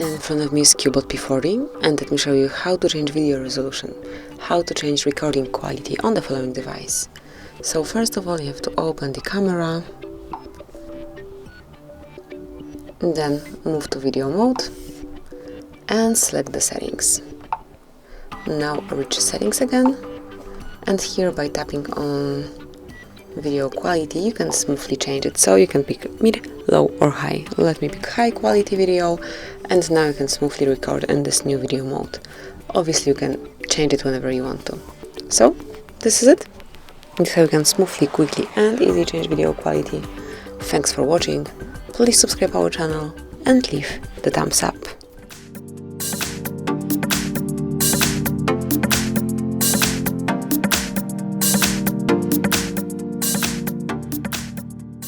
In front of me is CUBOT P40, and let me show you how to change video resolution, how to change recording quality on the following device. So first of all, you have to open the camera, then move to video mode and select the settings. Now reach settings again, and here by tapping on video quality you can smoothly change it, so you can pick mid, low or high. Let me pick high quality video, and now you can smoothly record in this new video mode. Obviously you can change it whenever you want to. So this is it. This is how you can smoothly, quickly and easily change video quality. Thanks for watching. Please subscribe our channel and leave the thumbs up.